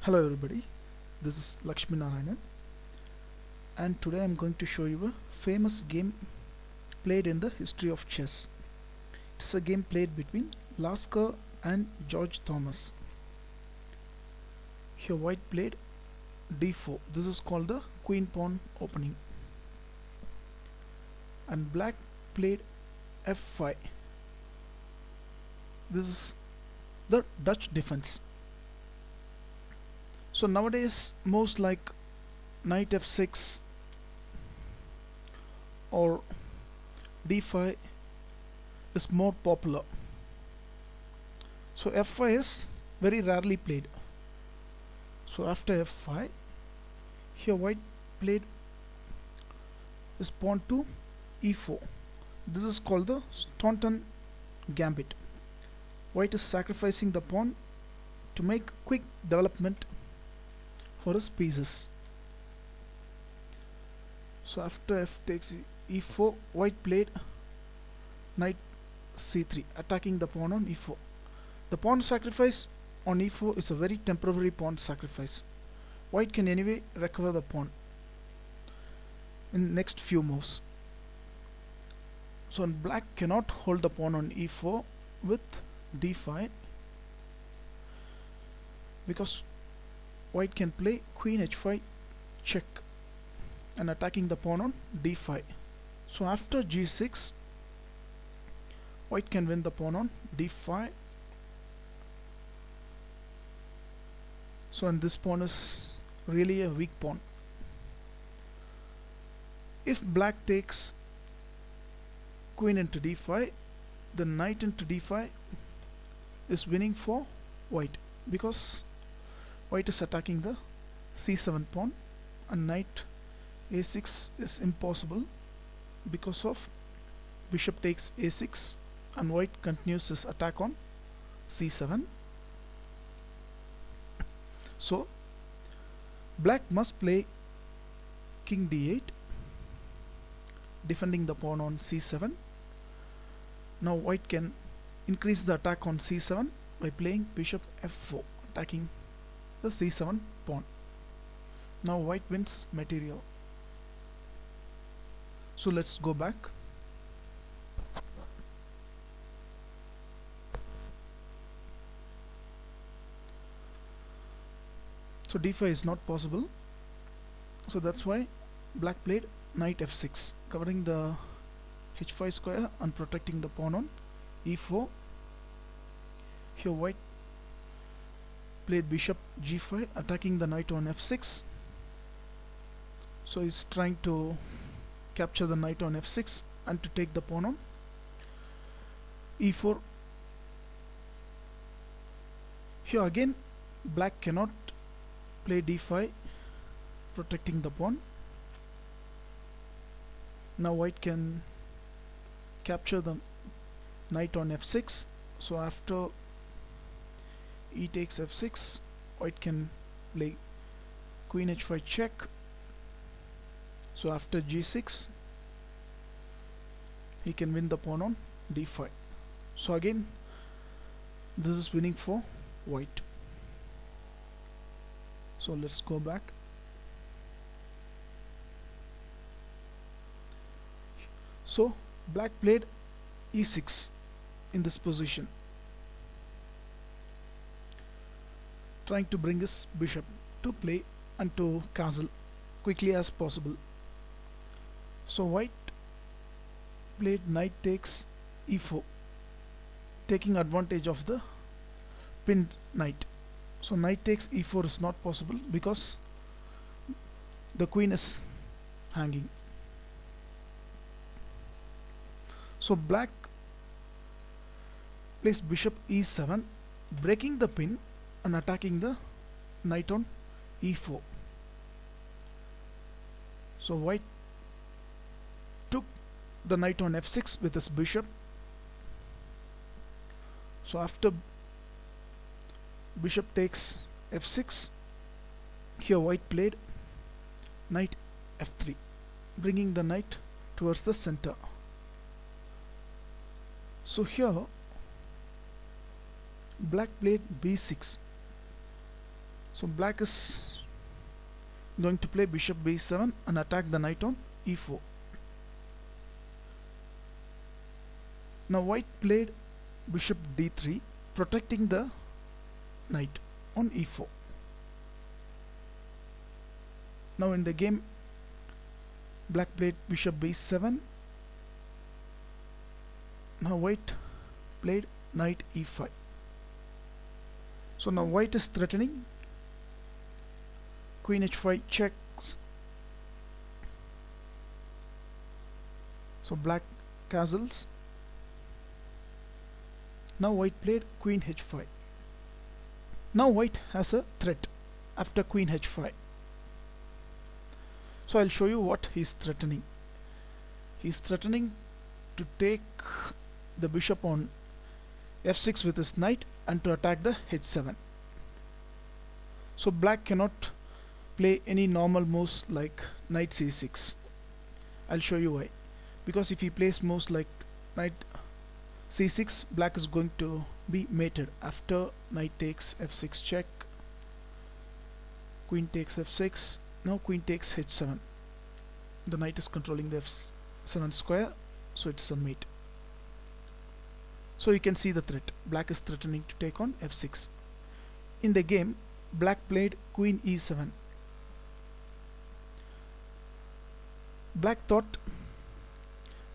Hello everybody, this is Lakshmi Narayanan and today I am going to show you a famous game played in the history of chess. It's a game played between Lasker and George Thomas. Here white played d4. This is called the queen pawn opening. And black played f5. This is the Dutch defense. So nowadays moves like knight f6 or d5 is more popular. So f5 is very rarely played. So after f5, here white played is pawn to e4. This is called the Staunton gambit. White is sacrificing the pawn to make quick development for his pieces. So after f takes e4, white played knight c3, attacking the pawn on e4. The pawn sacrifice on e4 is a very temporary pawn sacrifice. White can anyway recover the pawn in next few moves. So black cannot hold the pawn on e4 with d5 because white can play queen h5 check and attacking the pawn on d5. So after g6, white can win the pawn on d5. So and this pawn is really a weak pawn. If black takes queen into d5, the knight into d5 is winning for white because white is attacking the c7 pawn and knight a6 is impossible because of bishop takes a6 and white continues his attack on c7. So black must play king d8, defending the pawn on c7. Now white can increase the attack on c7 by playing bishop f4, attacking the c7 pawn. Now white wins material. So let's go back. So d5 is not possible, so that's why black played knight f6, covering the h5 square and protecting the pawn on e4. Here white played bishop g5, attacking the knight on f6. So he's trying to capture the knight on f6 and to take the pawn on e4. Here again black cannot play d5, protecting the pawn. Now white can capture the knight on f6. So after e takes f6, white can play queen h5 check. So after g6, he can win the pawn on d5. So again this is winning for white. So let's go back. So black played e6 in this position, trying to bring his bishop to play and to castle quickly as possible. So white played knight takes e4, taking advantage of the pinned knight. So knight takes e4 is not possible because the queen is hanging. So black plays bishop e7, breaking the pin and attacking the knight on e4. So white took the knight on f6 with his bishop. So after bishop takes f6, here white played knight f3, bringing the knight towards the center. So here black played b6. So black is going to play bishop b7 and attack the knight on e4. Now white played bishop d3, protecting the knight on e4. Now in the game, black played bishop b7. Now white played knight e5. So now white is threatening. Queen h5 checks. So black castles. Now white played queen h5. Now white has a threat after queen h5. So I'll show you what he's threatening. He's threatening to take the bishop on f6 with his knight and to attack the h7. So black cannot play any normal moves like knight c6. I'll show you why. Because if he plays moves like knight c6, black is going to be mated. After knight takes f6 check, queen takes f6, now queen takes h7. The knight is controlling the f7 square, so it's a mate. So you can see the threat. Black is threatening to take on f6. In the game, black played queen e7. Black thought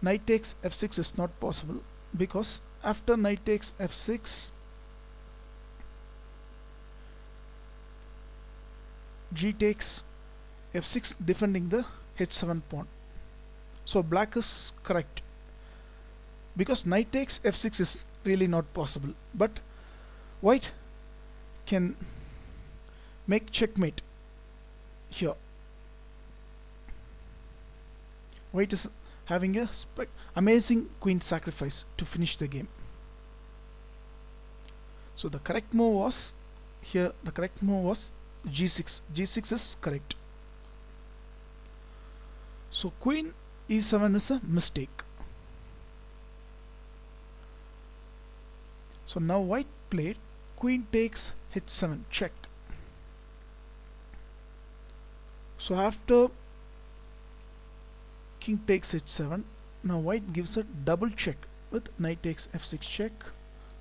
knight takes f6 is not possible, because after knight takes f6, g takes f6, defending the h7 pawn. So black is correct, because knight takes f6 is really not possible, but white can make checkmate here. White is having a amazing queen sacrifice to finish the game. So the correct move was here, the correct move was g6. g6 is correct. So queen e7 is a mistake. So now white played queen takes h7 check. So after king takes h7, now white gives a double check with knight takes f6 check.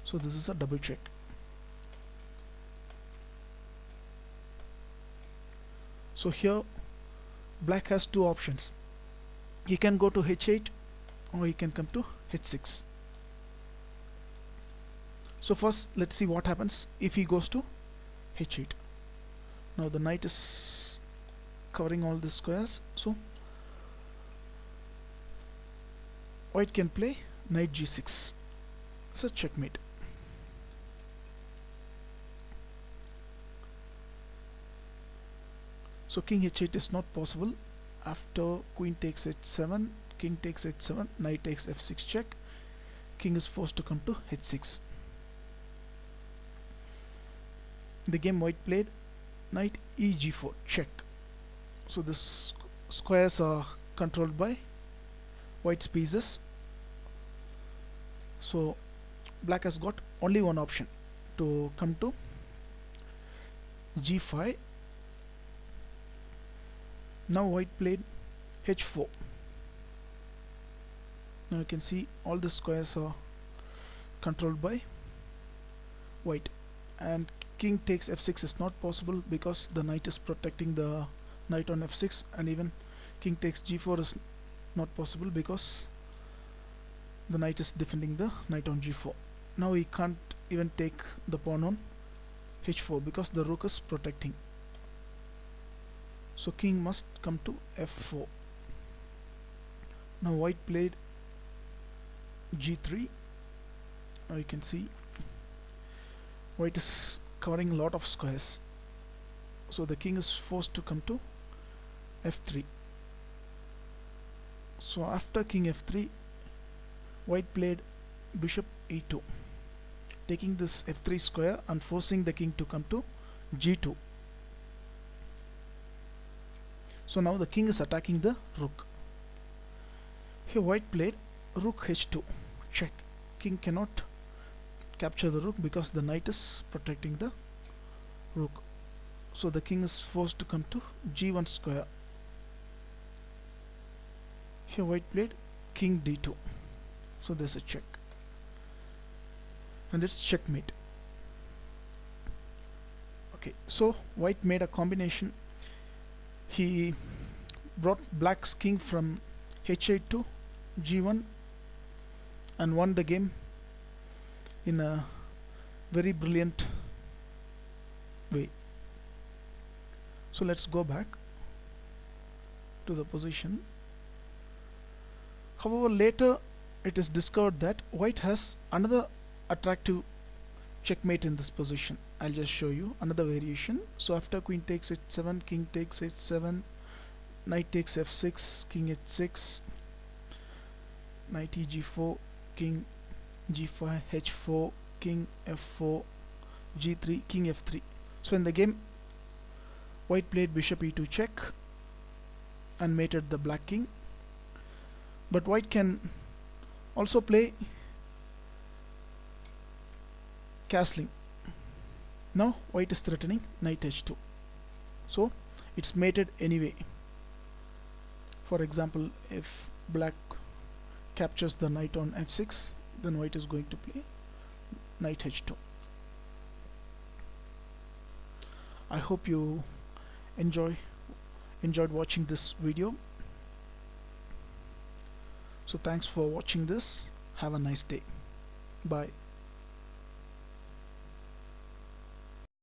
So this is a double check. So here black has two options. He can go to h8 or he can come to h6. So first let's see what happens if he goes to h8. Now the knight is covering all the squares, so white can play knight g6. It's a checkmate. So king h8 is not possible. After queen takes h7, king takes h7, knight takes f6 check, king is forced to come to h6. In the game, white played knight eg4 check. So this squares are controlled by white's pieces. So black has got only one option to come to g5. Now white played h4. Now you can see all the squares are controlled by white, and king takes f6 is not possible because the knight is protecting the knight on f6, and even king takes g4 is not possible because the knight is defending the knight on g4. Now he can't even take the pawn on h4 because the rook is protecting. So king must come to f4. Now white played g3. Now you can see white is covering a lot of squares, so the king is forced to come to f3. So after king f3, white played bishop e2, taking this f3 square and forcing the king to come to g2. So now the king is attacking the rook. Here white played rook h2 check. King cannot capture the rook because the knight is protecting the rook. so the king is forced to come to g1 square. Here white played king d2, so there's a check and it's checkmate. Okay, so white made a combination. He brought black's king from h8 to g1 and won the game in a very brilliant way. So let's go back to the position. However, later it is discovered that white has another attractive checkmate in this position. I'll just show you another variation. So after queen takes h7, king takes h7, knight takes f6, king h6, knight eg4, king g5, h4, king f4, g3, king f3. So in the game white played bishop e2 check and mated the black king, but white can also play castling. Now white is threatening knight h2, so it's mated anyway. For example, if black captures the knight on f6, then white is going to play knight h2. I hope you enjoyed watching this video. So thanks for watching this. Have a nice day. Bye.